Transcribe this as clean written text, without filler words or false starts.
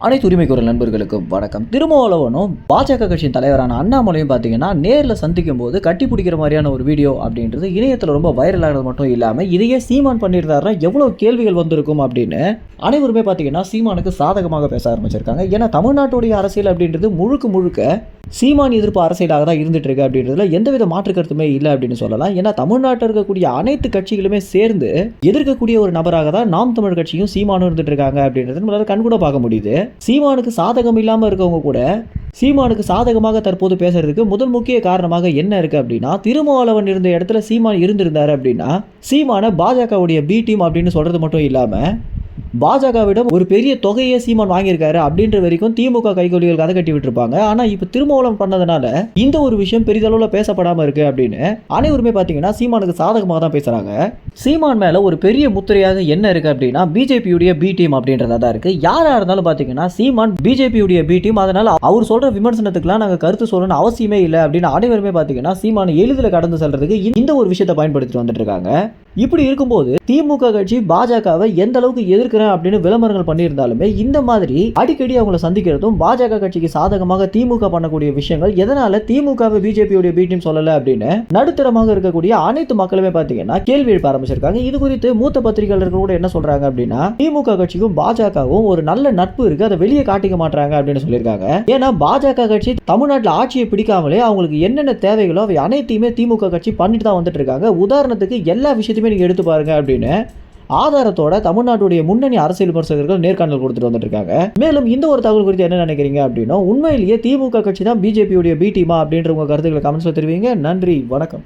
அனைத்து உரிமை குரல் நண்பர்களுக்கு வணக்கம். திருமாவளவனும் பாஜக கட்சியின் தலைவரான அண்ணாமலையும் பார்த்தீங்கன்னா நேரில் சந்திக்கும் போது கட்டி பிடிக்கிற மாதிரியான ஒரு வீடியோ அப்படின்றது இணையத்தில் ரொம்ப வைரல் ஆனது மட்டும் இல்லாமல் இதையே சீமான் பண்ணியிருந்தாருன்னா எவ்வளோ கேள்விகள் வந்திருக்கும் அப்படின்னு அனைவருமே பார்த்தீங்கன்னா சீமானுக்கு சாதகமாக பேச ஆரம்பிச்சிருக்காங்க. ஏன்னா தமிழ்நாட்டுடைய அரசியல் அப்படின்றது முழுக்க சீமான் எதிர்ப்பு அரசியலாக தான் இருந்துட்டு இருக்கு அப்படின்றதுல எந்தவித மாற்று கருத்துமே இல்லை அப்படின்னு சொல்லலாம். ஏன்னா தமிழ்நாட்டில் இருக்கக்கூடிய அனைத்து கட்சிகளுமே சேர்ந்து எதிர்க்கக்கூடிய ஒரு நபராக தான் நாம் தமிழ் கட்சியும் சீமானும் இருந்துட்டு இருக்காங்க அப்படின்றது நம்மளால கண்கூட பார்க்க முடியுது. சீமானுக்கு சாதகம் இல்லாமல் இருக்கவங்க கூட சீமானுக்கு சாதகமாக தற்போது பேசுறதுக்கு முதல் முக்கிய காரணமாக என்ன இருக்கு அப்படின்னா, திருமாவளவன் இருந்த இடத்துல சீமான் இருந்திருந்தாரு அப்படின்னா சீமான பாஜகவுடைய பி டீம் அப்படின்னு சொல்றது மட்டும் இல்லாம பாஜகவிடம் ஒரு பெரிய தொகையை சீமான் வாங்கியிருக்காரு அப்படின்ற வரைக்கும் திமுக கைகொலிகள் கதை கட்டி விட்டுருப்பாங்க. ஆனா இப்ப திருமாவளவன் பண்ணதுனால இந்த ஒரு விஷயம் பெரிதளவுல பேசப்படாம இருக்கு அப்படின்னு அனைவருமே பாத்தீங்கன்னா சீமானுக்கு சாதகமாக தான் பேசுறாங்க. சீமான் மேல ஒரு பெரிய முத்திரையாக என்ன இருக்கு அப்படின்னா பிஜேபியுடைய பி டீம் அப்படின்றதா தான் இருக்கு. யாரா இருந்தாலும் பாத்தீங்கன்னா சீமான் பிஜேபியுடைய பி டீம், அதனால அவர் சொல்ற விமர்சனத்துக்குலாம் நாங்க கருத்து சொல்லணும்னு அவசியமே இல்லை அப்படின்னு அனைவருமே பாத்தீங்கன்னா சீமான் எளிதில் கடந்து செல்றதுக்கு இந்த ஒரு விஷயத்தை பயன்படுத்திட்டு வந்துட்டு இருக்காங்க. இப்படி இருக்கும்போது திமுக கட்சி பாஜகவை எந்த அளவுக்கு எதிர்க்கிறேன் அப்படின்னு விளம்பரங்கள் பண்ணியிருந்தாலுமே இந்த மாதிரி அடிக்கடி அவங்கள சந்திக்கிறதும் பாஜக கட்சிக்கு சாதகமாக திமுக பண்ணக்கூடிய விஷயங்கள் எதனால திமுகவை பிஜேபியுடைய பி டீம் சொல்லல அப்படின்னு நடுத்தரமாக இருக்கக்கூடிய அனைத்து மக்களுமே பாத்தீங்கன்னா கேள்வி எழுப்ப ஆரம்பிச்சிருக்காங்க. இது குறித்து மூத்த பத்திரிகையாளர்கள் கூட என்ன சொல்றாங்க அப்படின்னா, திமுக கட்சிக்கும் பாஜகவும் ஒரு நல்ல நட்பு இருக்கு, அதை வெளியே காட்டிக்க மாட்டாங்க அப்படின்னு சொல்லியிருக்காங்க. ஏன்னா பாஜக கட்சி தமிழ்நாட்டில் ஆட்சியை பிடிக்காமலே அவங்களுக்கு என்னென்ன தேவைகளோ அவை அனைத்தையுமே திமுக கட்சி பண்ணிட்டு தான் வந்துட்டு இருக்காங்க. உதாரணத்துக்கு எல்லா விஷயத்தையுமே நீங்க எடுத்து பாருங்க அப்படின்னு ஆதாரத்தோட தமிழ்நாட்டுடைய முன்னணி அரசியல் விமர்சகர்கள் நேர்காணல் கொடுத்துட்டு வந்துட்டு இருக்காங்க. மேலும் இந்த ஒரு தகவல் குறித்து என்ன நினைக்கிறீங்க அப்படின்னா, உண்மையிலேயே திமுக கட்சி தான் பிஜேபியுடைய பி டீமா அப்படின்ற உங்க கருத்துக்களை கமெண்ட்ஸ்ல தெரிவிங்க. நன்றி, வணக்கம்.